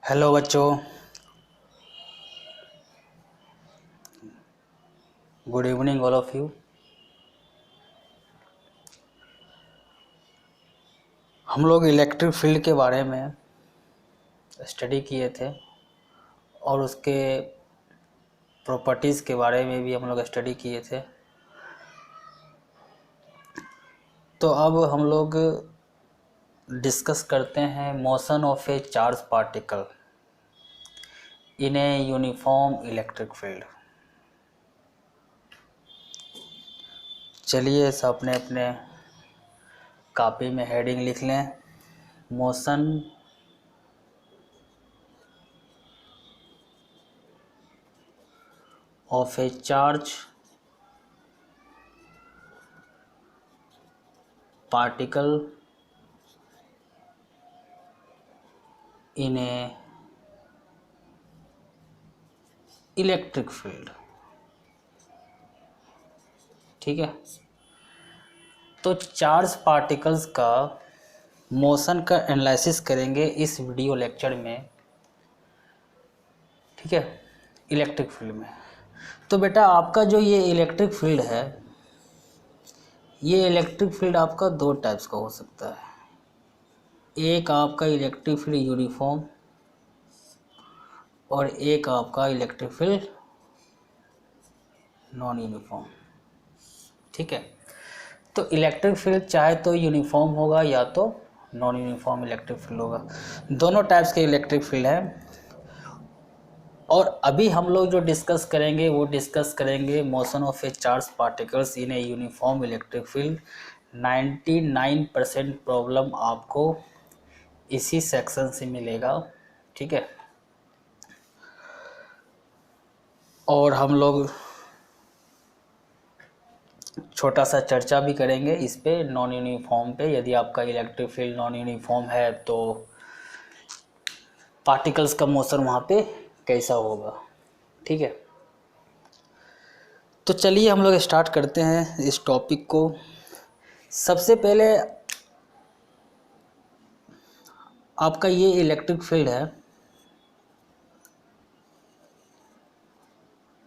Hello बच्चों, good evening all of you. हम लोग इलेक्ट्रिक फील्ड के बारे में स्टडी किए थे और उसके प्रॉपर्टीज़ के बारे में भी हम लोग स्टडी किए थे। तो अब हम लोग डिस्कस करते हैं motion of A charge particle in a uniform electric field. चलिए सब अपने अपने कॉपी में हेडिंग लिख लें। Motion of A charge particle in A electric field. ठीक है, तो चार्ज पार्टिकल्स का मोशन का एनालिसिस करेंगे इस वीडियो लेक्चर में। ठीक है, इलेक्ट्रिक फील्ड में। तो बेटा आपका जो ये इलेक्ट्रिक फील्ड है, ये इलेक्ट्रिक फील्ड आपका दो टाइप्स का हो सकता है। एक आपका इलेक्ट्रिक फील्ड यूनिफॉर्म और एक आपका इलेक्ट्रिक फील्ड नॉन यूनिफॉर्म। ठीक है, तो इलेक्ट्रिक फील्ड चाहे तो यूनिफॉर्म होगा या तो नॉन यूनिफॉर्म इलेक्ट्रिक फील्ड होगा। दोनों टाइप्स के इलेक्ट्रिक फील्ड है। और अभी हम लोग जो डिस्कस करेंगे वो डिस्कस करेंगे motion of A charge particles in a uniform electric field. 99% problem आपको इसी सेक्शन से मिलेगा। ठीक है, और हम लोग छोटा सा चर्चा भी करेंगे इस पे, नॉन यूनिफॉर्म पे। यदि आपका इलेक्ट्रिक फील्ड नॉन यूनिफॉर्म है तो पार्टिकल्स का मोशन वहाँ पे कैसा होगा। ठीक है, तो चलिए हम लोग स्टार्ट करते हैं इस टॉपिक को। सबसे पहले आपका ये इलेक्ट्रिक फील्ड है,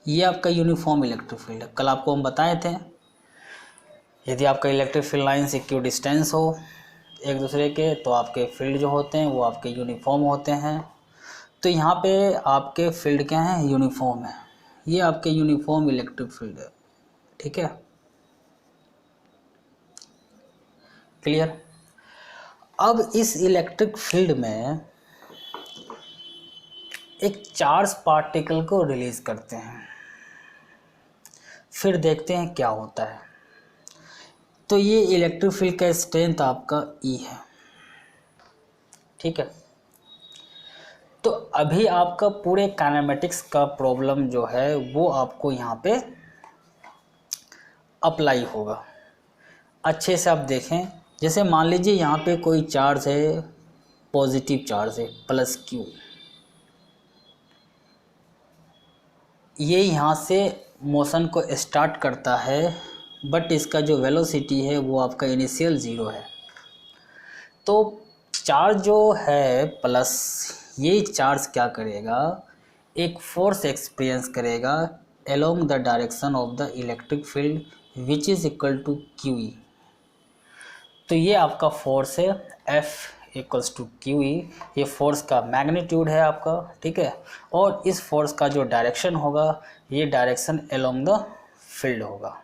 ये आपका यूनिफॉर्म इलेक्ट्रिक फील्ड है। कल आपको हम बताए थे यदि आपका इलेक्ट्रिक फील्ड लाइन से इक्वी डिस्टेंस हो एक दूसरे के तो आपके फील्ड जो होते हैं वो आपके यूनिफॉर्म होते हैं। तो यहाँ पे आपके फील्ड क्या हैं, यूनिफॉर्म है। ये आपके यूनिफॉर्म इलेक्ट्रिक फील्ड है। ठीक है, क्लियर। अब इस इलेक्ट्रिक फील्ड में एक चार्ज पार्टिकल को रिलीज करते हैं, फिर देखते हैं क्या होता है। तो ये इलेक्ट्रिक फील्ड का स्ट्रेंथ आपका ई है। ठीक है, तो अभी आपका पूरे काइनेमेटिक्स का प्रॉब्लम जो है वो आपको यहाँ पे अप्लाई होगा। अच्छे से आप देखें, जैसे मान लीजिए यहाँ पे कोई चार्ज है, पॉजिटिव चार्ज है +Q। ये यहाँ से मोशन को स्टार्ट करता है, बट इसका जो वेलोसिटी है वो आपका इनिशियल 0 है। तो चार्ज जो है प्लस, ये चार्ज क्या करेगा, एक फोर्स एक्सपीरियंस करेगा along the direction of the electric field which is equal to QE। तो ये आपका फोर्स है F इक्वल्स टू QE। ये फोर्स का मैग्नीट्यूड है आपका। ठीक है, और इस फोर्स का जो डायरेक्शन होगा ये डायरेक्शन अलोंग द फील्ड होगा।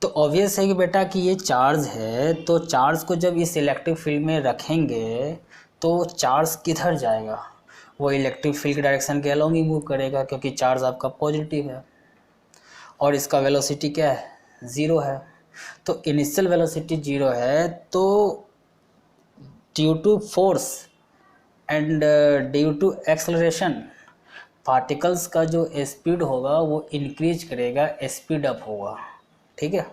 तो ऑब्वियस है कि बेटा कि ये चार्ज है, तो चार्ज को जब इस इलेक्ट्रिक फील्ड में रखेंगे तो चार्ज किधर जाएगा, वो इलेक्ट्रिक फील्ड के डायरेक्शन के अलोंग ही मूव करेगा, क्योंकि चार्ज आपका पॉजिटिव है और इसका वेलोसिटी क्या है, 0 है। तो इनिशियल वेलोसिटी 0 है, तो due to force and due to acceleration particles का जो स्पीड होगा वो इंक्रीज करेगा, स्पीड अप होगा। ठीक है,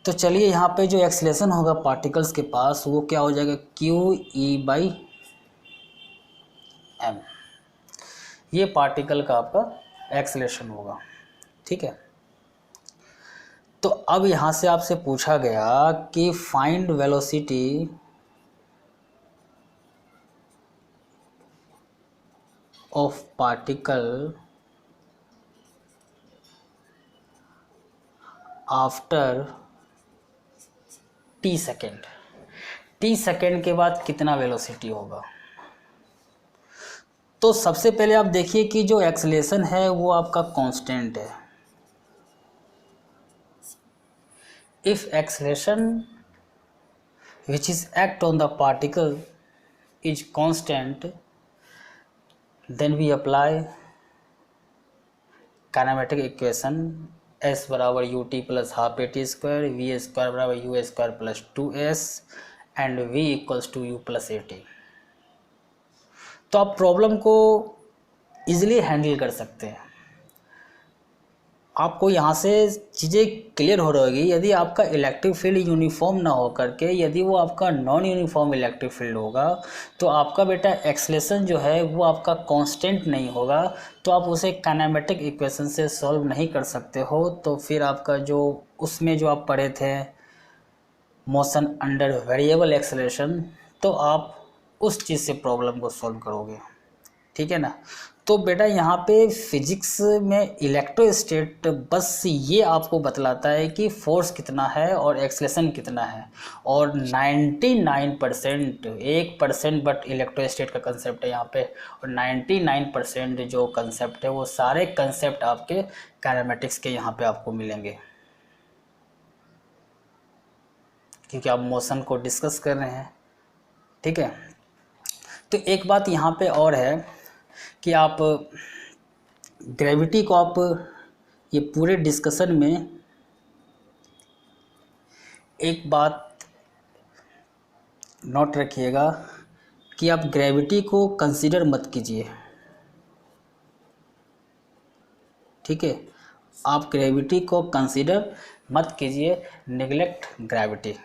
तो चलिए यहाँ पे जो एक्सेलरेशन होगा पार्टिकल्स के पास वो क्या हो जाएगा, QE/m। ये पार्टिकल का आपका एक्सेलरेशन होगा। ठीक है, तो अब यहाँ से आपसे पूछा गया कि find velocity of particle after T second. T second के बाद कितना वेलोसिटी होगा। तो सबसे पहले आप देखिए कि जो एक्सेलेरेशन है वो आपका कांस्टेंट है। If acceleration which is act on the particle is constant, then we apply kinematic equation s बराबर ut plus half A T square, V square बराबर U square plus 2s and v equals to U plus A T. तो आप problem को easily handle कर सकते हैं। आपको यहाँ से चीज़ें क्लियर हो रही होगी। यदि आपका इलेक्ट्रिक फील्ड यूनिफॉर्म ना हो करके यदि वो आपका नॉन यूनिफॉर्म इलेक्ट्रिक फील्ड होगा तो आपका बेटा एक्सेलेरेशन जो है वो आपका कांस्टेंट नहीं होगा, तो आप उसे काइनेमेटिक इक्वेशन से सॉल्व नहीं कर सकते हो। तो फिर आपका जो उसमें जो आप पढ़े थे मोशन अंडर वेरिएबल एक्सेलेरेशन, तो आप उस चीज़ से प्रॉब्लम को सॉल्व करोगे, ठीक है ना। तो बेटा यहाँ पे फिजिक्स में इलेक्ट्रोस्टैट बस ये आपको बतलाता है कि फोर्स कितना है और एक्सेलेरेशन कितना है, और 99% 1% बट इलेक्ट्रोस्टैट का कंसेप्ट है यहाँ पे, और 99% जो कंसेप्ट है वो सारे कंसेप्ट आपके काइनेमेटिक्स के यहाँ पे आपको मिलेंगे, क्योंकि आप मोशन को डिस्कस कर रहे हैं, ठीक है। तो एक बात यहाँ पे और है कि आप ग्रेविटी को आप ये पूरे डिस्कशन में एक बात नोट रखिएगा कि आप ग्रेविटी को कंसीडर मत कीजिए, ठीक है। आप ग्रेविटी को कंसीडर मत कीजिए, नेग्लेक्ट ग्रेविटी,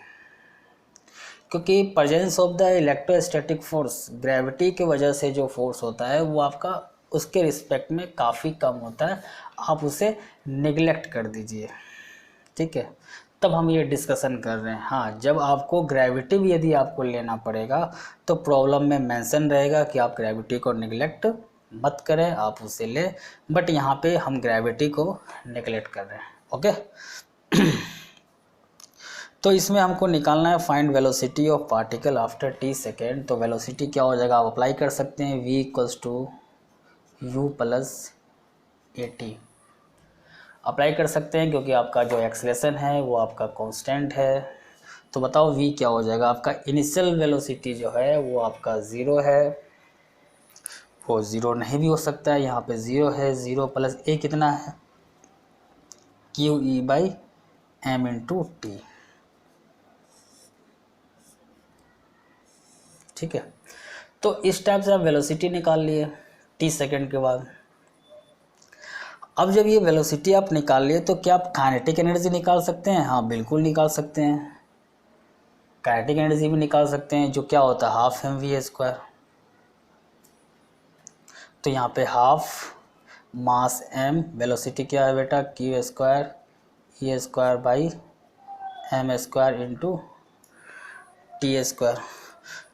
क्योंकि presence of the electrostatic force, gravity के वजह से जो फोर्स होता है वो आपका उसके रिस्पेक्ट में काफ़ी कम होता है, आप उसे नेग्लेक्ट कर दीजिए, ठीक है। तब हम ये डिस्कशन कर रहे हैं। हाँ, जब आपको ग्रेविटी भी यदि आपको लेना पड़ेगा तो प्रॉब्लम में मेंशन रहेगा कि आप ग्रेविटी को नेग्लेक्ट मत करें, आप उसे लें, बट यहाँ पे हम ग्रेविटी को नेग्लेक्ट कर रहे हैं, ओके। तो इसमें हमको निकालना है find velocity of particle after T second. तो वेलोसिटी क्या हो जाएगा, आप अप्लाई कर सकते हैं v equals to U plus A T apply कर सकते हैं, क्योंकि आपका जो एक्सेलेरेशन है वो आपका कांस्टेंट है। तो बताओ v क्या हो जाएगा। आपका इनिशियल वेलोसिटी जो है वो आपका 0 है, वो 0 नहीं भी हो सकता है, यहाँ पे 0 है। 0 प्लस ए कितना है, Q E by M into T, ठीक है। तो इस टाइप से आप वेलोसिटी निकाल लिए टी सेकेंड के बाद। अब जब ये वेलोसिटी आप निकाल लिए तो क्या आप काइनेटिक एनर्जी निकाल सकते हैं। हाँ, बिल्कुल निकाल सकते हैं, काइनेटिक एनर्जी भी निकाल सकते हैं, जो क्या होता है हाफ एम वी स्क्वायर। तो यहाँ पे हाफ मास एम, वेलोसिटी क्या है बेटा Q square E square by M square into T square.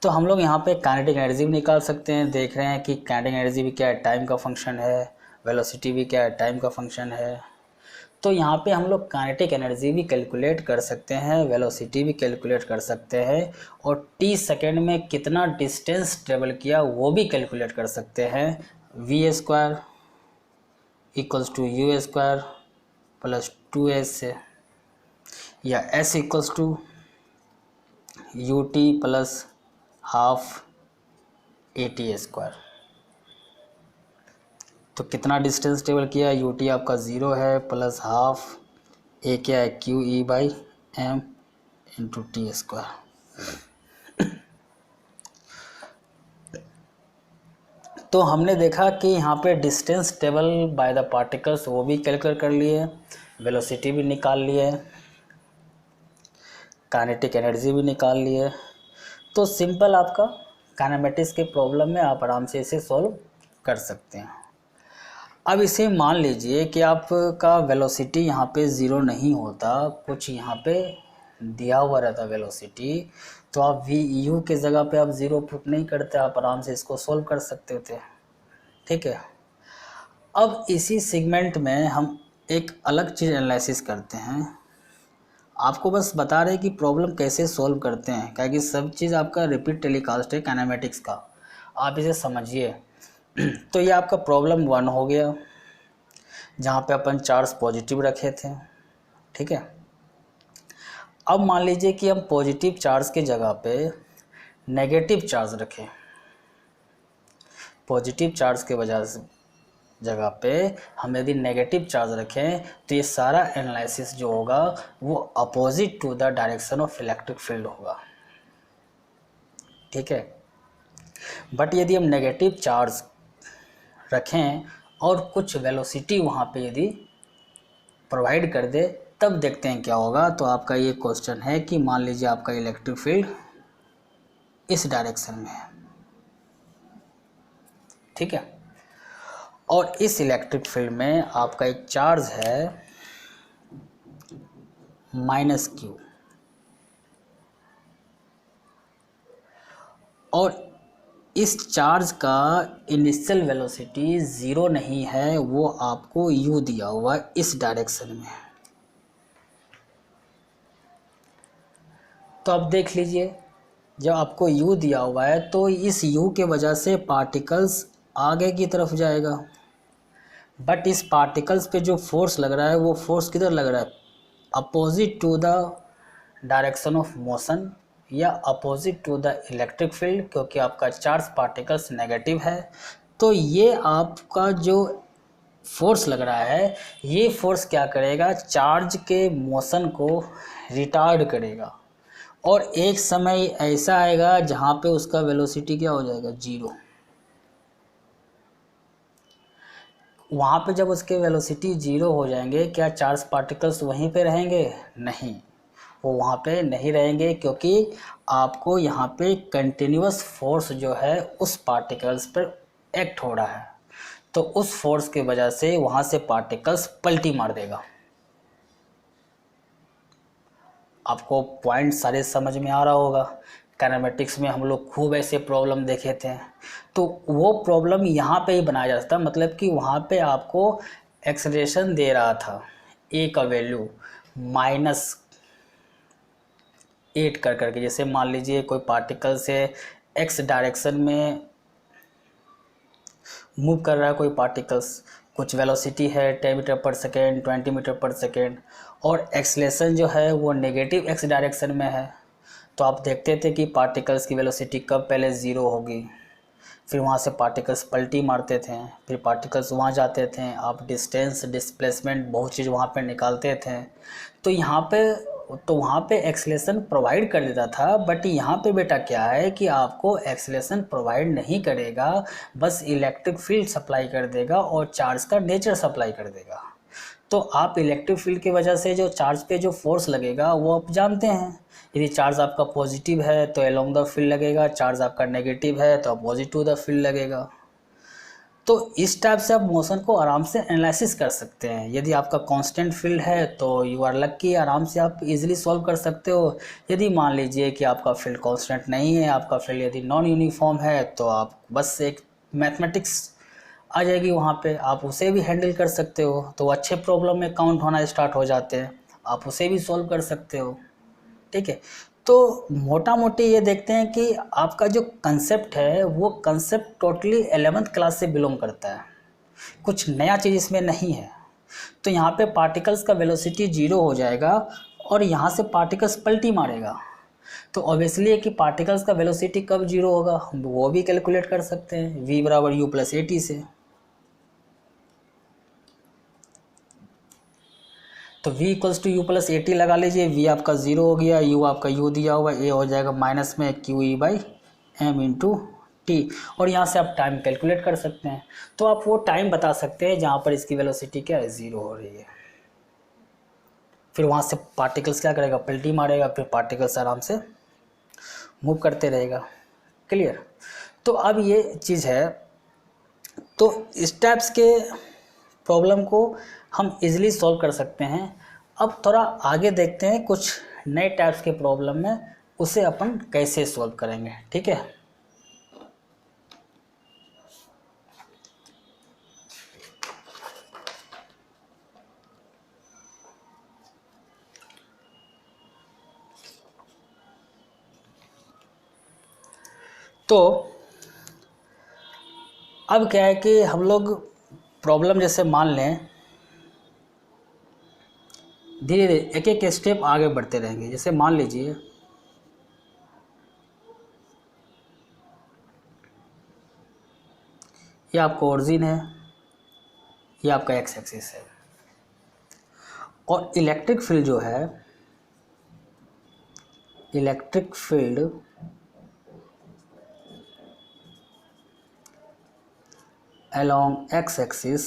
तो हम लोग यहाँ पे काइनेटिक एनर्जी भी निकाल सकते हैं। देख रहे हैं कि काइनेटिक एनर्जी भी क्या है, टाइम का फंक्शन है, वेलोसिटी भी क्या है, टाइम का फंक्शन है। तो यहाँ पे हम लोग काइनेटिक एनर्जी भी कैलकुलेट कर सकते हैं, वेलोसिटी भी कैलकुलेट कर सकते हैं, और टी सेकेंड में कितना डिस्टेंस ट्रेवल किया वो भी कैलकुलेट कर सकते हैं। V square equals to U square plus 2s, या S equals to U T plus half A T square. तो कितना डिस्टेंस ट्रेवल किया, यू टी आपका 0 है प्लस हाफ ए क्या है Q E by M into T square. तो हमने देखा कि यहाँ पे distance travel by the particles वो भी कैलकुलेट कर लिए, वेलोसिटी भी निकाल लिए, काइनेटिक एनर्जी भी निकाल लिए। तो सिंपल आपका काइनेमेटिक्स के प्रॉब्लम में आप आराम से इसे सॉल्व कर सकते हैं। अब इसे मान लीजिए कि आपका वेलोसिटी यहाँ पे 0 नहीं होता, कुछ यहाँ पे दिया हुआ रहता वेलोसिटी, तो आप वी यू के जगह पे आप 0 पुट नहीं करते, आप आराम से इसको सॉल्व कर सकते थे, ठीक है। अब इसी सेगमेंट में हम एक अलग चीज़ एनालिसिस करते हैं। आपको बस बता रहे कि प्रॉब्लम कैसे सॉल्व करते हैं, क्योंकि सब चीज़ आपका रिपीट टेलीकास्ट है काइनेमेटिक्स का, आप इसे समझिए। तो ये आपका प्रॉब्लम 1 हो गया, जहाँ पे अपन चार्ज पॉजिटिव रखे थे, ठीक है। अब मान लीजिए कि हम पॉजिटिव चार्ज के जगह पे नेगेटिव चार्ज रखें। पॉजिटिव चार्ज के वजह से जगह पे हम यदि नेगेटिव चार्ज रखें तो ये सारा एनालिसिस जो होगा वो opposite to the direction of electric field होगा, ठीक है। बट यदि हम नेगेटिव चार्ज रखें और कुछ वेलोसिटी वहाँ पे यदि प्रोवाइड कर दे, तब देखते हैं क्या होगा। तो आपका ये क्वेश्चन है कि मान लीजिए आपका इलेक्ट्रिक फील्ड इस डायरेक्शन में है, ठीक है, और इस इलेक्ट्रिक फील्ड में आपका एक चार्ज है -q, और इस चार्ज का इनिशियल वेलोसिटी 0 नहीं है, वो आपको u दिया हुआ है इस डायरेक्शन में। तो अब देख लीजिए, जब आपको u दिया हुआ है तो इस u के वजह से पार्टिकल्स आगे की तरफ जाएगा, बट इस पार्टिकल्स पे जो फोर्स लग रहा है वो फोर्स किधर लग रहा है, opposite to the direction of motion या opposite to the electric field, क्योंकि आपका चार्ज पार्टिकल्स नेगेटिव है। तो ये आपका जो फोर्स लग रहा है, ये फोर्स क्या करेगा, चार्ज के मोशन को रिटार्ड करेगा, और एक समय ऐसा आएगा जहाँ पे उसका वेलोसिटी क्या हो जाएगा, 0। वहाँ पे जब उसके वेलोसिटी 0 हो जाएंगे, क्या चार्ज पार्टिकल्स वहीं पे रहेंगे, नहीं, वो वहाँ पे नहीं रहेंगे, क्योंकि आपको यहाँ पे कंटिन्यूअस फोर्स जो है उस पार्टिकल्स पर एक्ट हो रहा है। तो उस फोर्स की वजह से वहाँ से पार्टिकल्स पलटी मार देगा। आपको पॉइंट सारे समझ में आ रहा होगा। काइनेमेटिक्स में हम लोग खूब ऐसे प्रॉब्लम देखे थे, तो वो प्रॉब्लम यहाँ पे ही बनाया जा सकता, मतलब कि वहाँ पे आपको एक्सेलरेशन दे रहा था ए का वैल्यू -8 कर करके। जैसे मान लीजिए कोई पार्टिकल से एक्स डायरेक्शन में मूव कर रहा है, कोई पार्टिकल्स, कुछ वेलोसिटी है 10 मीटर पर सेकेंड, 20 मीटर पर सेकेंड, और एक्सेलरेशन जो है वो नेगेटिव एक्स डायरेक्शन में है। तो आप देखते थे कि पार्टिकल्स की वेलोसिटी कब पहले 0 होगी, फिर वहाँ से पार्टिकल्स पलटी मारते थे, फिर पार्टिकल्स वहाँ जाते थे, आप डिस्टेंस, डिस्प्लेसमेंट, बहुत चीज़ वहाँ पे निकालते थे। तो वहाँ पे एक्सेलरेशन प्रोवाइड कर देता था, बट यहाँ पे बेटा क्या है कि आपको एक्सेलरेशन प्रोवाइड नहीं करेगा, बस इलेक्ट्रिक फील्ड सप्लाई कर देगा और चार्ज का नेचर सप्लाई कर देगा। तो आप इलेक्ट्रिक फील्ड की वजह से जो चार्ज पे जो फोर्स लगेगा वो आप जानते हैं। यदि चार्ज आपका पॉजिटिव है तो अलोंग द फील्ड लगेगा, चार्ज आपका नेगेटिव है तो अपोजिट टू द फील्ड लगेगा। तो इस टाइप से आप मोशन को आराम से एनालिसिस कर सकते हैं। यदि आपका कांस्टेंट फील्ड है तो यू आर लकी, आराम से आप इजीली सॉल्व कर सकते हो। यदि मान लीजिए कि आपका फील्ड कांस्टेंट नहीं है, आपका फील्ड यदि नॉन यूनिफॉर्म है, तो आप बस एक मैथमेटिक्स आ जाएगी वहाँ पे, आप उसे भी हैंडल कर सकते हो। तो अच्छे प्रॉब्लम में काउंट होना स्टार्ट हो जाते हैं, आप उसे भी सॉल्व कर सकते हो, ठीक है। तो मोटा मोटी ये देखते हैं कि आपका जो कंसेप्ट है वो कंसेप्ट टोटली 11th क्लास से बिलोंग करता है, कुछ नया चीज़ इसमें नहीं है। तो यहाँ पे पार्टिकल्स का वेलोसिटी 0 हो जाएगा और यहाँ से पार्टिकल्स पलटी मारेगा। तो ऑब्वियसली है कि पार्टिकल्स का वेलोसिटी कब 0 होगा, वो भी कैलकुलेट कर सकते हैं, v बराबर u प्लस at से। तो v equals to U plus at लगा लीजिए, v आपका 0 हो गया, u आपका u दिया हुआ, a हो जाएगा माइनस में QE by m into T, और यहाँ से आप टाइम कैलकुलेट कर सकते हैं। तो आप वो टाइम बता सकते हैं जहाँ पर इसकी वेलोसिटी क्या है, 0 हो रही है। फिर वहाँ से पार्टिकल्स क्या करेगा, पलटी मारेगा, फिर पार्टिकल्स आराम से मूव करते रहेगा। क्लियर। तो अब ये चीज़ है, तो इस टाइप्स के प्रॉब्लम को हम इजीली सॉल्व कर सकते हैं। अब थोड़ा आगे देखते हैं कुछ नए टाइप्स के प्रॉब्लम में उसे अपन कैसे सॉल्व करेंगे, ठीक है। तो अब क्या है कि हम लोग प्रॉब्लम जैसे मान लें, धीरे धीरे एक एक स्टेप आगे बढ़ते रहेंगे। जैसे मान लीजिए ये आपका ओरिजिन है, ये आपका एक्स एक्सिस है, और इलेक्ट्रिक फील्ड जो है, electric field along x axis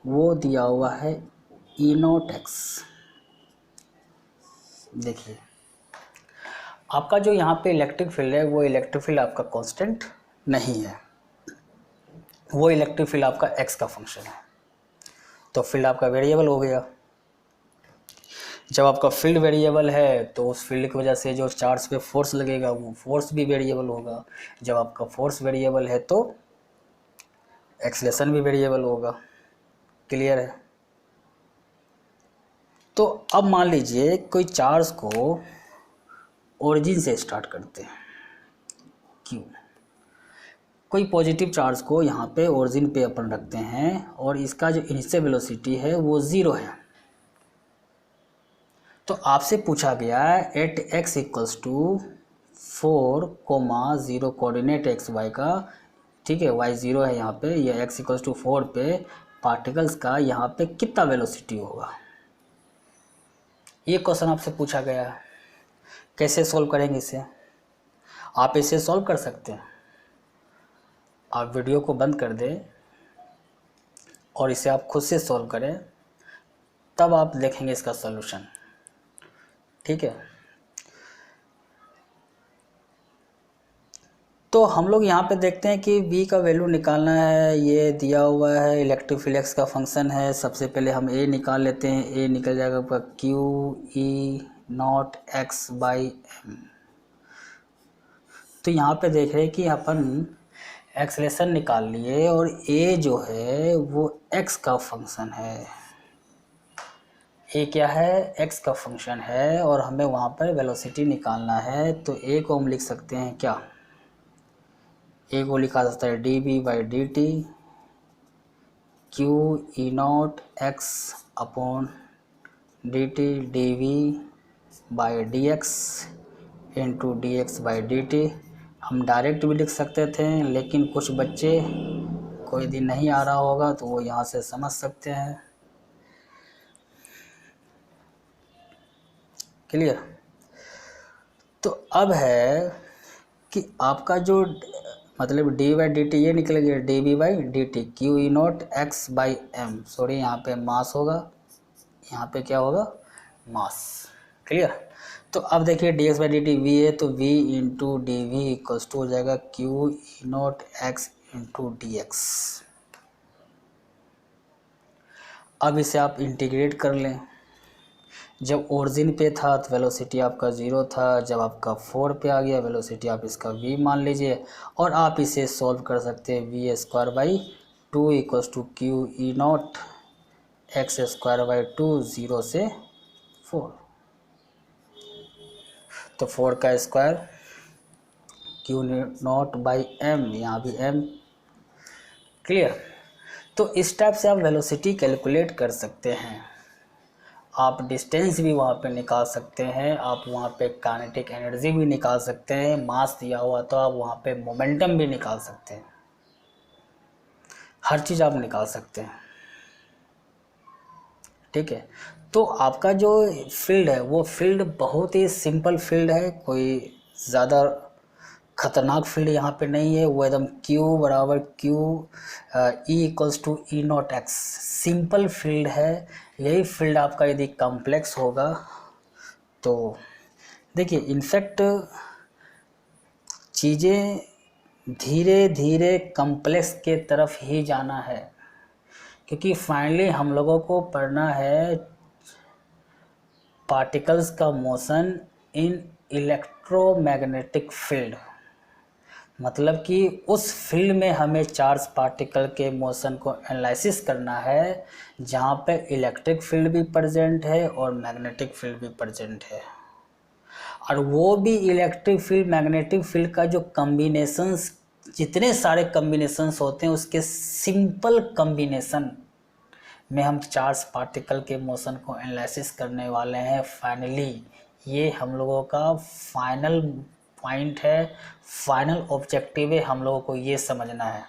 वो दिया हुआ है ई नॉट एक्स। देखिए आपका जो यहाँ पे इलेक्ट्रिक फील्ड है, वो इलेक्ट्रिक फील्ड आपका कांस्टेंट नहीं है, वो इलेक्ट्रिक फील्ड आपका एक्स का फंक्शन है, तो फील्ड आपका वेरिएबल हो गया। जब आपका फील्ड वेरिएबल है तो उस फील्ड की वजह से जो चार्ज पे फोर्स लगेगा वो फोर्स भी वेरिएबल होगा। जब आपका फोर्स वेरिएबल है तो एक्सेलरेशन भी वेरिएबल होगा। क्लियर है? तो अब मान लीजिए कोई चार्ज को ओरिजिन से स्टार्ट करते हैं, क्यों, कोई पॉजिटिव चार्ज को यहाँ पे ओरिजिन पे अपन रखते हैं और इसका जो इनिशियल वेलोसिटी है वो 0 है। तो आपसे पूछा गया at x equals to 4, 0 coordinate X Y का, ठीक है, y 0 है यहाँ पे, या x इक्वल्स टू 4 पे पार्टिकल्स का यहाँ पे कितना वेलोसिटी होगा, ये क्वेश्चन आपसे पूछा गया है। कैसे सॉल्व करेंगे इसे? आप इसे सॉल्व कर सकते हैं, आप वीडियो को बंद कर दें और इसे आप खुद से सॉल्व करें, तब आप देखेंगे इसका सॉल्यूशन। ठीक है, तो हम लोग यहाँ पे देखते हैं कि v का वैल्यू निकालना है, ये दिया हुआ है इलेक्ट्रिक फील्ड x का फंक्शन है। सबसे पहले हम a निकाल लेते हैं, a निकल जाएगा आपका q e not x by m। तो यहाँ पे देख रहे हैं कि अपन एक्सेलरेशन निकाल लिए और a जो है वो x का फंक्शन है, a क्या है, x का फंक्शन है, और हमें वहाँ पर वेलोसिटी निकालना है। तो a को हम लिख सकते हैं क्या, a को लिखा जाता है D B by D T Q E naught X upon D T D V by D X into D X by D T. हम डायरेक्ट भी लिख सकते थे, लेकिन कुछ बच्चे कोई दिन नहीं आ रहा होगा तो वो यहाँ से समझ सकते हैं। क्लियर? तो अब है कि आपका जो मतलब डी बाई डी टी ये निकल गया D B by D T Q E naught X by M, sorry यहाँ पे मास होगा, यहाँ पे क्या होगा, मास। क्लियर? तो अब देखिए D X by D T V है, तो V into D V equals to हो जाएगा Q E naught X into D X. अब इसे आप इंटीग्रेट कर लें। जब ओरिजिन पे था तो वेलोसिटी आपका 0 था, जब आपका 4 पे आ गया वेलोसिटी आप इसका v मान लीजिए, और आप इसे सॉल्व कर सकते हैं। V square by 2 equals to Q E naught X square by 2, 0 से 4, तो 4 का square Q naught by M, यहाँ भी m। क्लियर? तो इस टाइप से आप वेलोसिटी कैलकुलेट कर सकते हैं। आप डिस्टेंस भी वहाँ पे निकाल सकते हैं, आप वहाँ पे काइनेटिक एनर्जी भी निकाल सकते हैं, मास दिया हुआ तो आप वहाँ पे मोमेंटम भी निकाल सकते हैं, हर चीज़ आप निकाल सकते हैं। ठीक है, तो आपका जो फील्ड है वो फील्ड बहुत ही सिंपल फील्ड है, कोई ज़्यादा खतरनाक फील्ड यहाँ पे नहीं है। वो एकदम Q बराबर Q E equals to E naught X, simple field है। यही फील्ड आपका यदि कॉम्प्लेक्स होगा तो देखिए, इनफैक्ट चीज़ें धीरे धीरे कॉम्प्लेक्स के तरफ ही जाना है, क्योंकि फाइनली हम लोगों को पढ़ना है पार्टिकल्स का मोशन इन इलेक्ट्रोमैग्नेटिक फील्ड। मतलब कि उस फील्ड में हमें चार्ज पार्टिकल के मोशन को एनालिसिस करना है जहाँ पे इलेक्ट्रिक फील्ड भी प्रेजेंट है और मैग्नेटिक फील्ड भी प्रेजेंट है। और वो भी इलेक्ट्रिक फील्ड मैग्नेटिक फील्ड का जो कम्बिनेशंस, जितने सारे कम्बिनेशंस होते हैं उसके सिंपल कम्बिनेशन में हम चार्ज पार्टिकल के मोशन को एनालिसिस करने वाले हैं। फाइनली ये हम लोगों का फाइनल पॉइंट है, फाइनल ऑब्जेक्टिव है, हम लोगों को ये समझना है।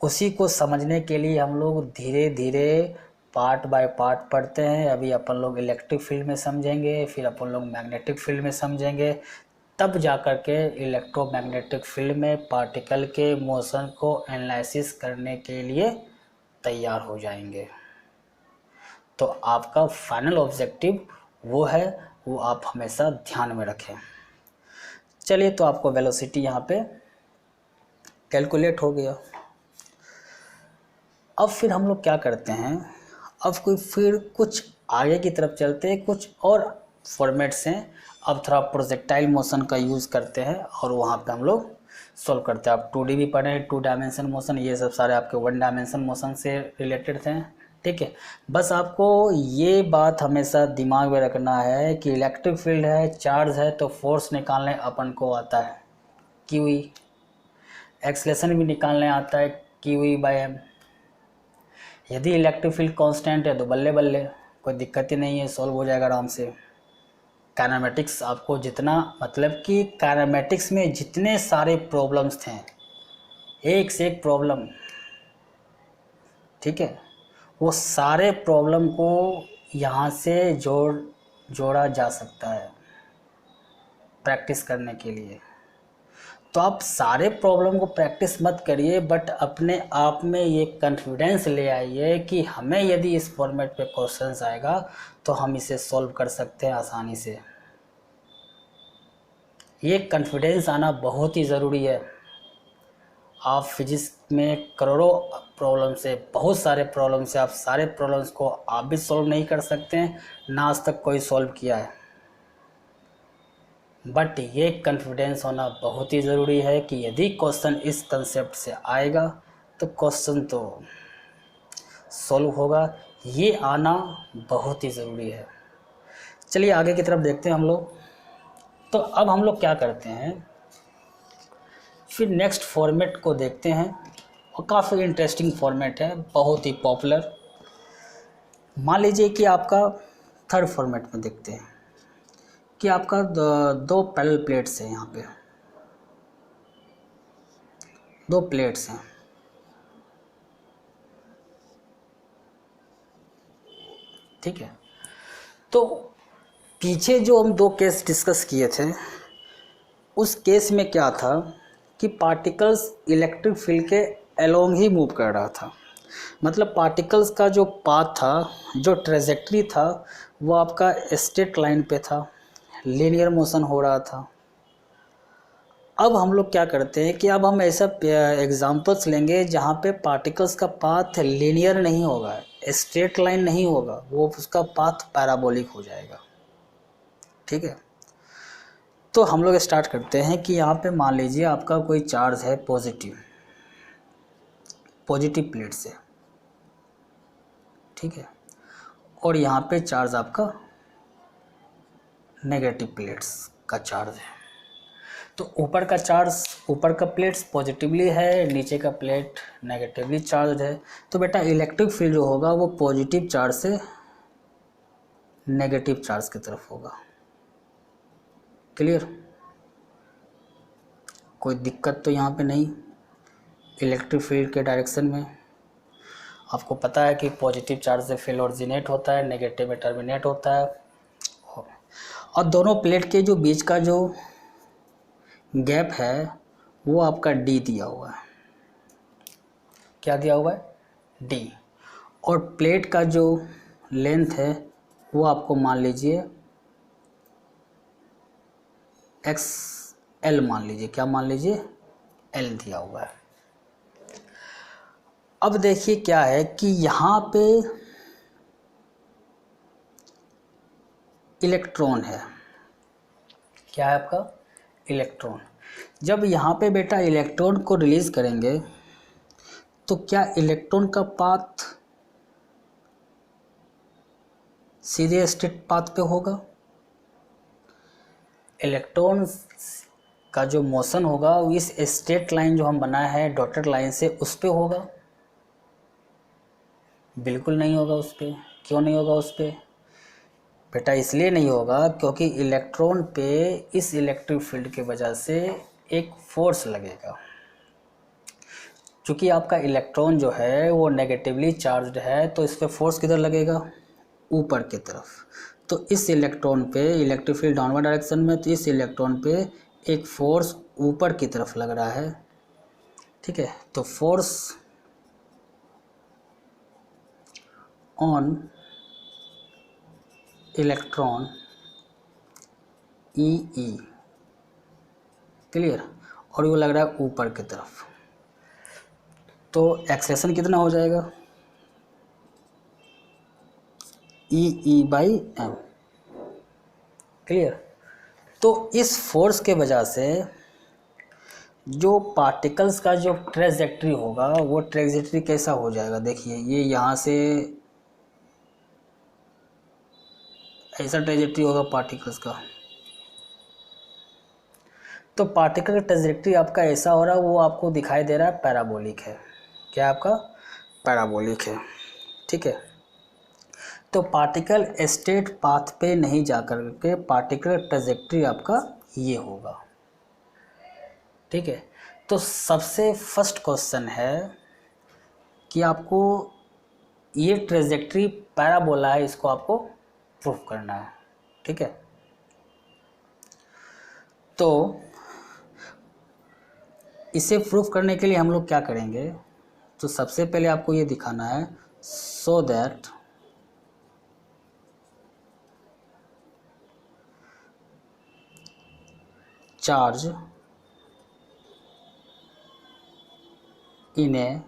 उसी को समझने के लिए हम लोग धीरे धीरे पार्ट बाय पार्ट पढ़ते हैं। अभी अपन लोग इलेक्ट्रिक फील्ड में समझेंगे, फिर अपन लोग मैग्नेटिक फील्ड में समझेंगे, तब जा कर के इलेक्ट्रोमैग्नेटिक फील्ड में पार्टिकल के मोशन को एनालिसिस करने के लिए तैयार हो जाएंगे। तो आपका फाइनल ऑब्जेक्टिव वो है, वो आप हमेशा ध्यान में रखें। चलिए, तो आपको वेलोसिटी यहाँ पे कैलकुलेट हो गया। अब फिर हम लोग क्या करते हैं, अब फिर कुछ आगे की तरफ चलते हैं, कुछ और फॉर्मेट्स हैं। अब थोड़ा प्रोजेक्टाइल मोशन का यूज़ करते हैं और वहाँ पे हम लोग सॉल्व करते हैं। आप 2D भी पढ़े हैं, 2 डायमेंशन मोशन, ये सब सारे आपके 1 डायमेंशन मोशन से रिलेटेड थे। ठीक है, बस आपको ये बात हमेशा दिमाग में रखना है कि इलेक्ट्रिक फील्ड है, चार्ज है, तो फोर्स निकालने अपन को आता है क्यू ई, एक्सलेशन भी निकालने आता है क्यू ई बाय एम। यदि इलेक्ट्रिक फील्ड कांस्टेंट है तो बल्ले बल्ले, कोई दिक्कत ही नहीं है, सॉल्व हो जाएगा आराम से। काइनेमेटिक्स आपको जितना, मतलब कि काइनेमेटिक्स में जितने सारे प्रॉब्लम्स थे, एक से एक प्रॉब्लम, ठीक है, वो सारे प्रॉब्लम को यहाँ से जोड़ा जा सकता है प्रैक्टिस करने के लिए। तो आप सारे प्रॉब्लम को प्रैक्टिस मत करिए, बट अपने आप में ये कॉन्फिडेंस ले आइए कि हमें यदि इस फॉर्मेट पे क्वेश्चंस आएगा तो हम इसे सॉल्व कर सकते हैं आसानी से। ये कॉन्फिडेंस आना बहुत ही ज़रूरी है। आप फिजिक्स में करोड़ों प्रॉब्लम से, बहुत सारे प्रॉब्लम से, आप सारे प्रॉब्लम्स को आप भी सॉल्व नहीं कर सकते हैं, ना आज तक कोई सॉल्व किया है। बट ये कॉन्फिडेंस होना बहुत ही ज़रूरी है कि यदि क्वेश्चन इस कंसेप्ट से आएगा तो क्वेश्चन तो सॉल्व होगा। ये आना बहुत ही ज़रूरी है। चलिए आगे की तरफ देखते हैं हम लोग। तो अब हम लोग क्या करते हैं, फिर नेक्स्ट फॉर्मेट को देखते हैं, और काफ़ी इंटरेस्टिंग फॉर्मेट है, बहुत ही पॉपुलर। मान लीजिए कि आपका थर्ड फॉर्मेट में देखते हैं कि आपका दो पैरेलल प्लेट्स हैं, यहाँ पे दो प्लेट्स हैं, ठीक है। तो पीछे जो हम 2 केस डिस्कस किए थे, उस केस में क्या था कि पार्टिकल्स इलेक्ट्रिक फील्ड के अलोंग ही मूव कर रहा था। मतलब पार्टिकल्स का जो पाथ था, जो ट्रेजेक्ट्री था, वो आपका स्ट्रेट लाइन पे था, लीनियर मोशन हो रहा था। अब हम लोग क्या करते हैं कि अब हम ऐसा एग्जांपल्स लेंगे जहाँ पे पार्टिकल्स का पाथ लीनियर नहीं होगा, स्ट्रेट लाइन नहीं होगा, वो उसका पाथ पैराबोलिक हो जाएगा। ठीक है, तो हम लोग स्टार्ट करते हैं कि यहाँ पे मान लीजिए आपका कोई चार्ज है पॉजिटिव प्लेट से, ठीक है, और यहाँ पे चार्ज आपका नेगेटिव प्लेट्स का चार्ज है। तो ऊपर का चार्ज, ऊपर का प्लेट्स पॉजिटिवली है, नीचे का प्लेट नेगेटिवली चार्ज है। तो बेटा इलेक्ट्रिक फील्ड जो होगा वो पॉजिटिव चार्ज से नेगेटिव चार्ज की तरफ होगा। क्लियर? कोई दिक्कत तो यहाँ पे नहीं। इलेक्ट्रिक फील्ड के डायरेक्शन में आपको पता है कि पॉजिटिव चार्ज से फील्ड ओरिजिनेट होता है, नेगेटिव में टर्मिनेट होता है, और दोनों प्लेट के जो बीच का जो गैप है वो आपका डी दिया हुआ है। क्या दिया हुआ है? डी। और प्लेट का जो लेंथ है वो आपको मान लीजिए एक्स एल मान लीजिए। क्या मान लीजिए? एल दिया हुआ है। अब देखिए क्या है कि यहाँ पे इलेक्ट्रॉन है। क्या है आपका? इलेक्ट्रॉन। जब यहाँ पे बेटा इलेक्ट्रॉन को रिलीज करेंगे तो क्या इलेक्ट्रॉन का पाथ सीधे स्ट्रेट पाथ पे होगा? इलेक्ट्रॉन्स का जो मोशन होगा वो इस स्ट्रेट लाइन जो हम बनाए हैं डॉटेड लाइन से उस पे होगा? बिल्कुल नहीं होगा उस पे। क्यों नहीं होगा उस पे बेटा? इसलिए नहीं होगा क्योंकि इलेक्ट्रॉन पे इस इलेक्ट्रिक फील्ड के वजह से एक फोर्स लगेगा। क्योंकि आपका इलेक्ट्रॉन जो है वो नेगेटिवली चार्ज्ड है, तो इस पर फोर्स किधर लगेगा? ऊपर की तरफ। तो इस इलेक्ट्रॉन पे इलेक्ट्रिक फील्ड डाउनवर्ड डायरेक्शन में, तो इस इलेक्ट्रॉन पे एक फोर्स ऊपर की तरफ लग रहा है। ठीक है, तो force on electron E clear, और वो लग रहा है ऊपर की तरफ। तो एक्सेलेरेशन कितना हो जाएगा? ई बाई एम। क्लियर। तो इस फोर्स के वजह से जो पार्टिकल्स का जो ट्रेजेक्ट्री होगा वो ट्रेजेक्ट्री कैसा हो जाएगा? देखिए ये यहाँ से ऐसा ट्रेजेक्ट्री होगा पार्टिकल्स का। तो पार्टिकल का ट्रेजेक्ट्री आपका ऐसा हो रहा है, वो आपको दिखाई दे रहा है पैराबोलिक है। क्या आपका? पैराबोलिक है। ठीक है, तो पार्टिकल स्ट्रेट पाथ पे नहीं जा कर के पार्टिकल ट्रेजेक्ट्री आपका ये होगा। ठीक है, तो सबसे फर्स्ट क्वेश्चन है कि आपको ये ट्रेजेक्ट्री पैराबोला है, इसको आपको प्रूफ करना है। ठीक है, तो इसे प्रूफ करने के लिए हम लोग क्या करेंगे? तो सबसे पहले आपको ये दिखाना है so that charge in a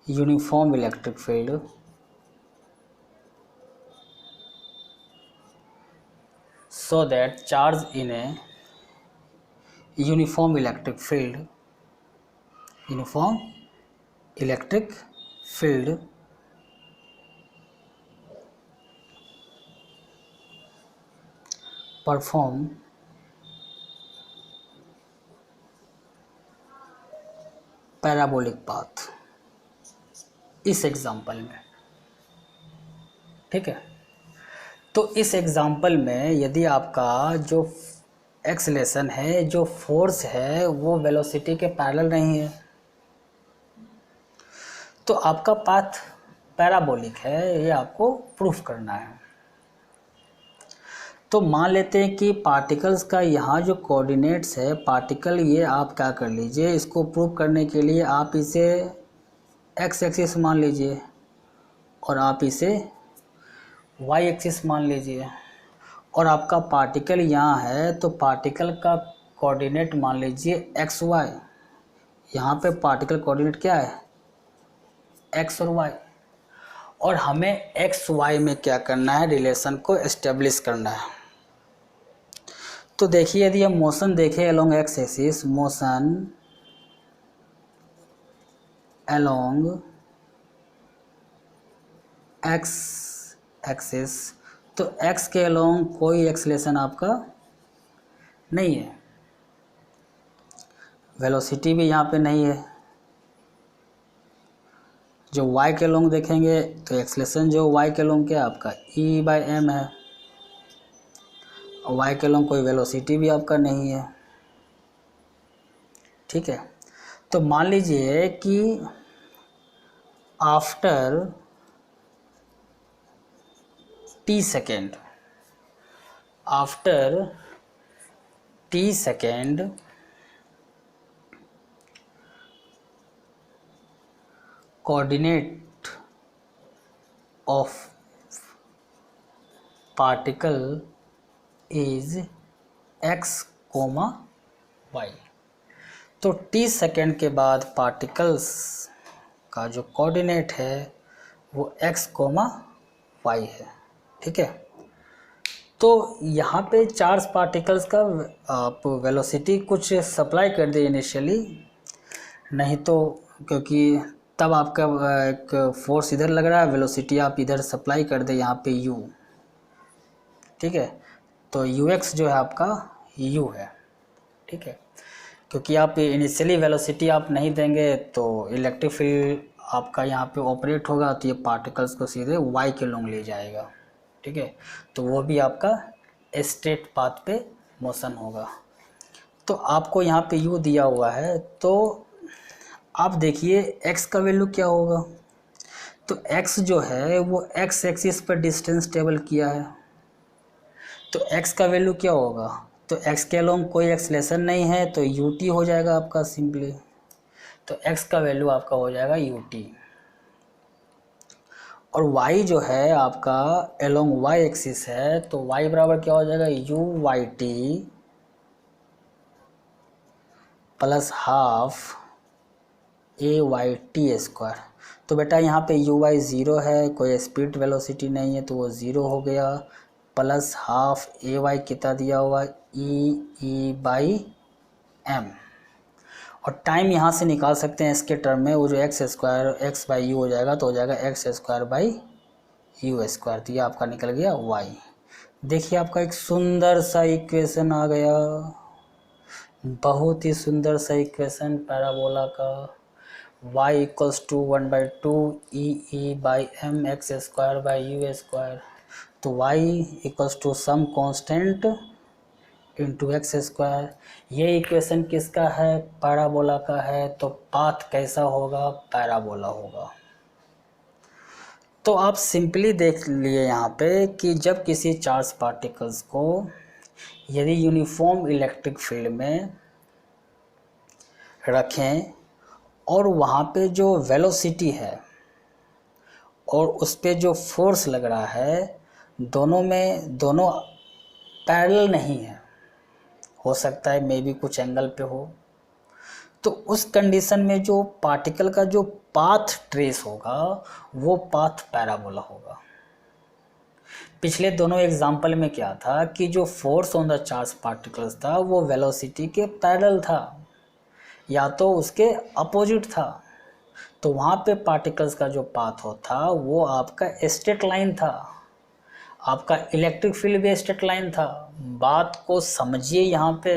uniform electric field so that charge in a uniform electric field perform parabolic path इस एग्जाम्पल में। ठीक है, तो इस एग्जाम्पल में यदि आपका जो एक्सेलेरेशन है, जो फोर्स है, वो वेलोसिटी के पैरेलल नहीं है, तो आपका पाथ पैराबोलिक है, ये आपको प्रूफ करना है। तो मान लेते हैं कि पार्टिकल्स का यहाँ जो कोऑर्डिनेट्स है, पार्टिकल ये आप क्या कर लीजिए, इसको प्रूव करने के लिए आप इसे एक्स एक्सिस मान लीजिए और आप इसे वाई एक्सिस मान लीजिए, और आपका पार्टिकल यहाँ है तो पार्टिकल का कोऑर्डिनेट मान लीजिए एक्स वाई। यहाँ पे पार्टिकल कोऑर्डिनेट क्या है? एक्स और वाई, और हमें एक्स वाई में क्या करना है? रिलेशन को एस्टेब्लिश करना है। तो देखिए यदि हम मोशन देखें along x axis, motion along x axis, तो एक्स के अलोंग कोई एक्सेलेरेशन आपका नहीं है, वेलोसिटी भी यहाँ पे नहीं है। जो y के अलोंग देखेंगे तो एक्सेलेरेशन जो y के अलोंग क्या आपका e बाई एम है, और y के अलोंग कोई वेलोसिटी भी आपका नहीं है। ठीक है, तो मान लीजिए कि after t second coordinate of particle is x, y। तो t सेकेंड के बाद पार्टिकल्स का जो कोऑर्डिनेट है वो x, y है। ठीक है, तो यहाँ पे चार्ज पार्टिकल्स का आप वेलोसिटी कुछ सप्लाई कर दे इनिशियली, नहीं तो क्योंकि तब आपका एक फोर्स इधर लग रहा है, वेलोसिटी आप इधर सप्लाई कर दे यहाँ पे u, ठीक है, तो ux जो है आपका u है, ठीक है। क्योंकि आप इनिशियली वेलोसिटी आप नहीं देंगे तो इलेक्ट्रिक फील्ड आपका यहाँ पे ऑपरेट होगा, तो ये पार्टिकल्स को सीधे y के लॉन्ग ले जाएगा, ठीक है। तो वो भी आपका स्ट्रेट पाथ पे मोशन होगा। तो आपको यहाँ पे u दिया हुआ है, तो आप देखिए x का वैल्यू क्या होगा। तो x जो है वो x एक्सिस पर डिस्टेंस ट्रेवल किया है, तो x का वैल्यू क्या होगा। तो x के अलोंग कोई एक्सलेशन नहीं है, तो ut हो जाएगा आपका सिंपली। तो x का वैल्यू आपका हो जाएगा ut, और y जो है आपका अलोंग y एक्सिस है, तो y बराबर क्या हो जाएगा uyt plus half AYT square. तो बेटा यहाँ पे uy ज़ीरो है, कोई स्पीड वेलोसिटी नहीं है, तो वो ज़ीरो हो गया, प्लस हाफ AY कितना दिया हुआ E/m, और टाइम यहाँ से निकाल सकते हैं इसके टर्म में, वो जो x स्क्वायर x/u हो जाएगा, तो हो जाएगा x²/u², तो ये आपका निकल गया y। देखिए आपका एक सुंदर सा इक्वेशन आ गया, बहुत ही सुंदर सा इक्वेशन पैराबोला का, y = 1/2 E/m x²/u²। तो y = some constant into x²। ये इक्वेशन किसका है, पैराबोला का है, तो पाथ कैसा होगा, पैराबोला होगा। तो आप सिंपली देख लिए यहाँ पे कि जब किसी चार्ज पार्टिकल्स को यदि यूनिफॉर्म इलेक्ट्रिक फील्ड में रखें और वहाँ पे जो वेलोसिटी है और उस पे जो फोर्स लग रहा है, दोनों पैरेलल नहीं है, हो सकता है मे बी कुछ एंगल पे हो, तो उस कंडीशन में जो पार्टिकल का जो पाथ ट्रेस होगा वो पाथ पैराबोला होगा। पिछले दोनों एग्जाम्पल में क्या था कि जो force on the charge particles था वो वेलोसिटी के पैरेलल था या तो उसके अपोजिट था, तो वहाँ पे पार्टिकल्स का जो पाथ था वो आपका स्ट्रेट लाइन था, आपका इलेक्ट्रिक फील्ड भी स्ट्रेट लाइन था। बात को समझिए यहाँ पे,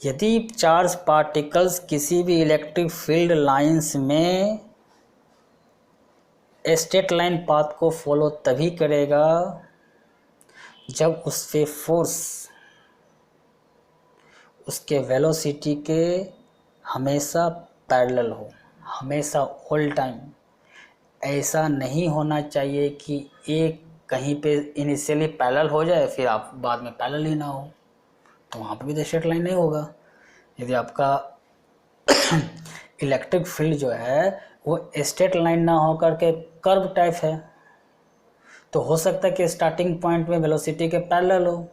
यदि चार्ज पार्टिकल्स किसी भी इलेक्ट्रिक फील्ड लाइंस में स्ट्रेट लाइन पाथ को फॉलो तभी करेगा जब उस पे फोर्स उसके वेलोसिटी के हमेशा पैरेलल हो, हमेशा ऑल टाइम। ऐसा नहीं होना चाहिए कि एक कहीं पे इनिशियली पैरेलल हो जाए फिर आप बाद में पैरेलल ही ना हो, तो वहाँ पे भी तो स्ट्रेट लाइन नहीं होगा। यदि आपका इलेक्ट्रिक फील्ड जो है वो स्ट्रेट लाइन ना होकर के कर्व टाइप है, तो हो सकता है कि स्टार्टिंग पॉइंट में वेलोसिटी के पैरेलल हो,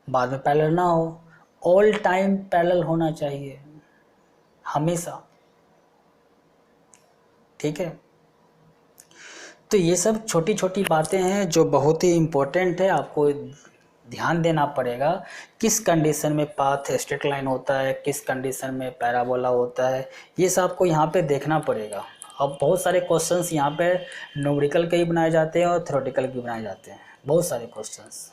बाद में पैरेलल ना हो। ऑल टाइम पैरेलल होना चाहिए हमेशा, ठीक है। तो ये सब छोटी छोटी बातें हैं जो बहुत ही इम्पोर्टेंट है, आपको ध्यान देना पड़ेगा किस कंडीशन में पाथ स्ट्रेट लाइन होता है, किस कंडीशन में पैराबोला होता है, ये सब आपको यहाँ पे देखना पड़ेगा। अब बहुत सारे क्वेश्चंस यहाँ पे न्यूमेरिकल के ही बनाए जाते हैं और थ्योरेटिकल के बनाए जाते हैं, बहुत सारे क्वेश्चंस,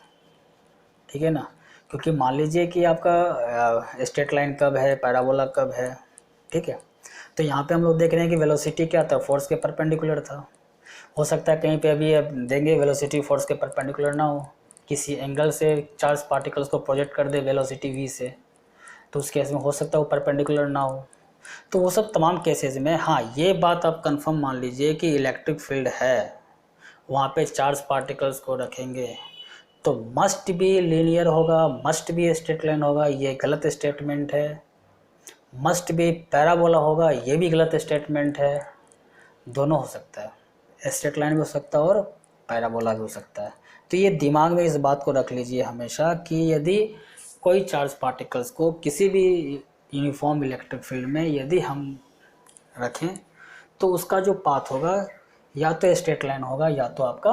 ठीक है ना। क्योंकि मान लीजिए कि आपका स्ट्रेट लाइन कब है, पैराबोला कब है, ठीक है। तो यहाँ पे हम लोग देख रहे हैं कि वेलोसिटी क्या था, फोर्स के परपेंडिकुलर था। हो सकता है कहीं पे अभी देंगे वेलोसिटी फोर्स के परपेंडिकुलर ना हो, किसी एंगल से चार्ज पार्टिकल्स को प्रोजेक्ट कर दे वेलोसिटी v से, तो उस केस में हो सकता है वो परपेंडिकुलर ना हो। तो वो सब तमाम केसेस में, हाँ ये बात आप कंफर्म मान लीजिए कि इलेक्ट्रिक फील्ड है, वहाँ पे चार्ज पार्टिकल्स को रखेंगे तो मस्ट बी लीनियर होगा, मस्ट बी स्ट्रेट लाइन होगा, ये गलत स्टेटमेंट है। मस्ट बी पैराबोला होगा, ये भी गलत स्टेटमेंट है। दोनों हो सकता है, स्ट्रेट लाइन भी हो सकता है और पैराबोला भी हो सकता है। तो ये दिमाग में इस बात को रख लीजिए हमेशा कि यदि कोई चार्ज पार्टिकल्स को किसी भी यूनिफॉर्म इलेक्ट्रिक फील्ड में यदि हम रखें तो उसका जो पाथ होगा या तो स्ट्रेट लाइन होगा या तो आपका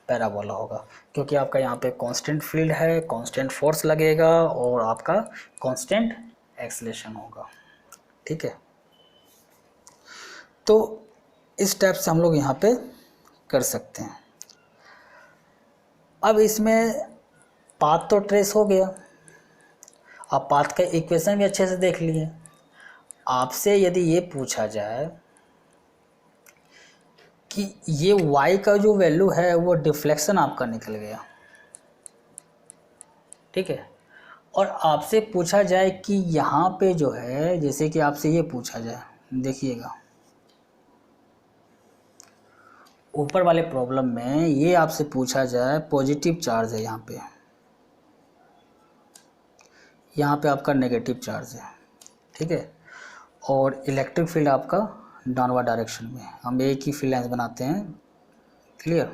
पैराबोला होगा, क्योंकि आपका यहाँ पे कांस्टेंट फील्ड है, कांस्टेंट फोर्स लगेगा और आपका कांस्टेंट एक्सेलेरेशन होगा। ठीक है, तो इस टाइप से हम लोग यहाँ पे कर सकते हैं। अब इसमें पाथ तो ट्रेस हो गया, अब पाथ का इक्वेशन भी अच्छे से देख लिए। आपसे यदि ये पूछा जाए कि ये y का जो वैल्यू है वो डिफ्लेक्शन आपका निकल गया, ठीक है, और आपसे पूछा जाए कि यहाँ पे जो है, जैसे कि आपसे ये पूछा जाए, देखिएगा ऊपर वाले प्रॉब्लम में ये आपसे पूछा जाए पॉजिटिव चार्ज है यहाँ पे आपका नेगेटिव चार्ज है, ठीक है, और इलेक्ट्रिक फील्ड आपका डाउनवर्ड डायरेक्शन में, हम एक ही फील्ड लाइन्स बनाते हैं, क्लियर।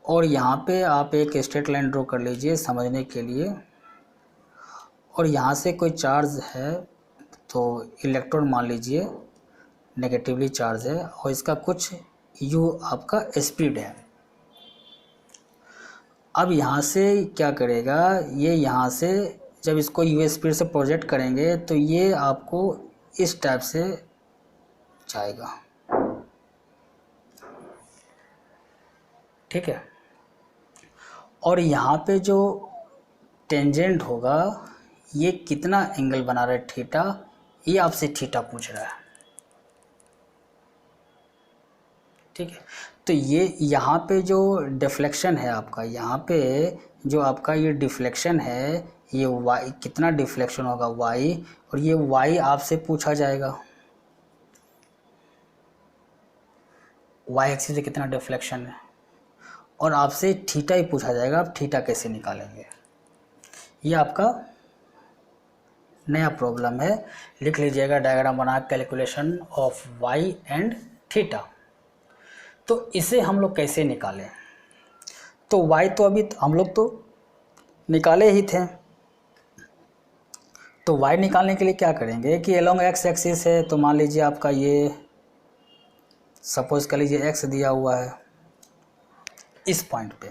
और यहाँ पे आप एक स्ट्रेट लाइन ड्रॉ कर लीजिए समझने के लिए, और यहाँ से कोई चार्ज है तो इलेक्ट्रॉन मान लीजिए नेगेटिवली चार्ज है, और इसका कुछ u आपका स्पीड है। अब यहाँ से क्या करेगा ये, यहाँ से जब इसको u स्पीड से प्रोजेक्ट करेंगे तो ये आपको इस टाइप से जाएगा, ठीक है, और यहाँ पे जो टेंजेंट होगा ये कितना एंगल बना रहा है थीटा, ये आपसे थीटा पूछ रहा है, ठीक है। तो ये यहाँ पे जो डिफ्लेक्शन है आपका, यहाँ पे जो आपका ये डिफ्लेक्शन है, ये y कितना डिफ्लेक्शन होगा y, और ये y आपसे पूछा जाएगा y एक्सिस से कितना डिफ्लेक्शन है, और आपसे थीटा ही पूछा जाएगा। आप थीटा कैसे निकालेंगे, ये आपका नया प्रॉब्लम है, लिख लीजिएगा डायग्राम बना calculation of y and theta. तो इसे हम लोग कैसे निकालें, तो y तो अभी हम लोग तो निकाले ही थे, तो y निकालने के लिए क्या करेंगे कि अलोंग x एक्सिस है, तो मान लीजिए आपका ये सपोज कर लीजिए x दिया हुआ है इस पॉइंट पे,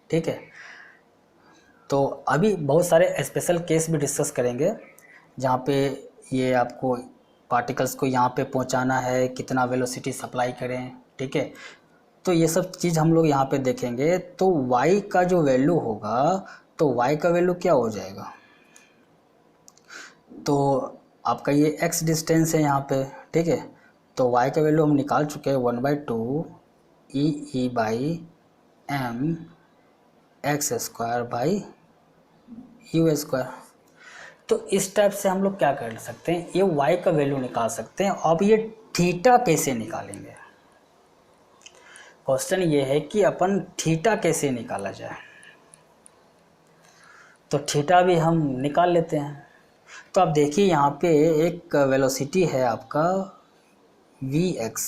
ठीक है। तो अभी बहुत सारे स्पेशल केस भी डिस्कस करेंगे जहाँ पे ये आपको पार्टिकल्स को यहाँ पे पहुँचाना है, कितना वेलोसिटी सप्लाई करें, ठीक है, तो ये सब चीज़ हम लोग यहाँ पे देखेंगे। तो y का जो वैल्यू होगा, तो y का वैल्यू क्या हो जाएगा, तो आपका ये x डिस्टेंस है यहाँ पे, ठीक है, तो y का वैल्यू हम निकाल चुके हैं 1/2 e by m x square by u square. तो इस टाइप से हम लोग क्या कर सकते हैं, ये y का वैल्यू निकाल सकते हैं। अब ये थीटा कैसे निकालेंगे, क्वेश्चन ये है कि अपन थीटा कैसे निकाला जाए, तो थीटा भी हम निकाल लेते हैं। तो आप देखिए यहाँ पे एक वेलोसिटी है आपका vx,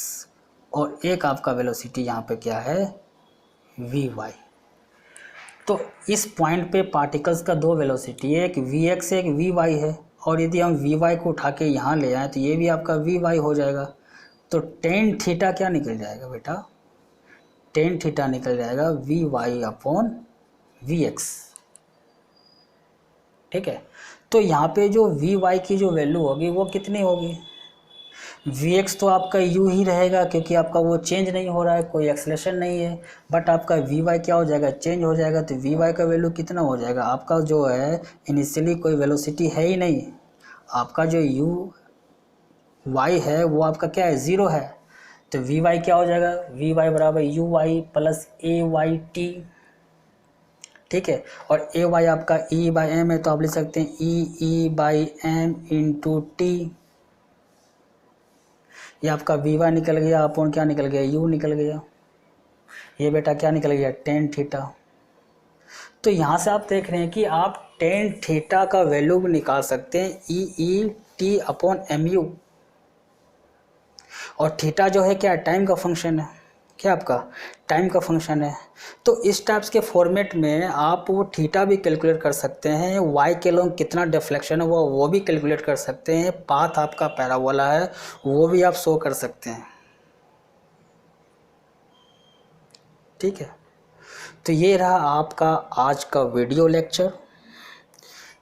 और एक आपका वेलोसिटी यहाँ पे क्या है vy। तो इस पॉइंट पे पार्टिकल्स का दो वेलोसिटी है, एक vx है एक vy है, और यदि हम vy को उठा के यहाँ ले आए तो ये भी आपका vy हो जाएगा। तो टेन थीटा क्या निकल जाएगा बेटा, टेन थीटा निकल जाएगा vy अपॉन vx, ठीक है। तो यहाँ पे जो vy की जो वैल्यू होगी वो कितनी होगी, vx तो आपका u ही रहेगा क्योंकि आपका वो चेंज नहीं हो रहा है, कोई एक्सेलेरेशन नहीं है, बट आपका vy क्या हो जाएगा, चेंज हो जाएगा। तो vy का वैल्यू कितना हो जाएगा, आपका जो है इनिशियली कोई वेलोसिटी है ही नहीं, आपका जो y है वो आपका क्या है, ज़ीरो है। तो vy क्या हो जाएगा, vy बराबर uy प्लस ayt, ठीक है, और ay आपका e बाई एम है, तो आप लिख सकते हैं e by M into T. ये आपका vy निकल गया, अपॉन क्या निकल गया, u निकल गया, ये बेटा क्या निकल गया, टेन थीटा। तो यहाँ से आप देख रहे हैं कि आप टेन थीटा का वैल्यू भी निकाल सकते हैं E T upon M U, और थीटा जो है क्या, टाइम का फंक्शन है, क्या आपका टाइम का फंक्शन है। तो इस टाइप्स के फॉर्मेट में आप वो थीटा भी कैलकुलेट कर सकते हैं, वाई के लोग कितना डिफ्लेक्शन है वो भी कैलकुलेट कर सकते हैं, पाथ आपका पैराबोला है वो भी आप शो कर सकते हैं, ठीक है। तो ये रहा आपका आज का वीडियो लेक्चर।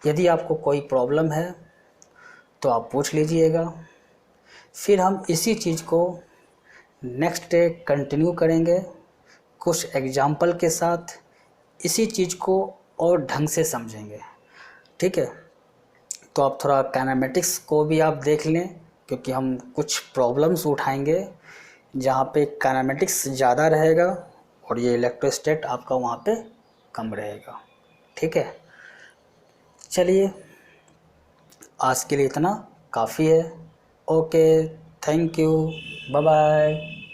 यदि आपको कोई प्रॉब्लम है तो आप पूछ लीजिएगा। फिर हम इसी चीज़ को नेक्स्ट डे कंटिन्यू करेंगे कुछ एग्जाम्पल के साथ, इसी चीज़ को और ढंग से समझेंगे। ठीक है, तो आप थोड़ा काइनेमेटिक्स को भी आप देख लें, क्योंकि हम कुछ प्रॉब्लम्स उठाएंगे जहाँ पे काइनेमेटिक्स ज़्यादा रहेगा और ये इलेक्ट्रोस्टैट आपका वहाँ पे कम रहेगा। ठीक है, चलिए आज के लिए इतना काफ़ी है। Okay, thank you, bye bye.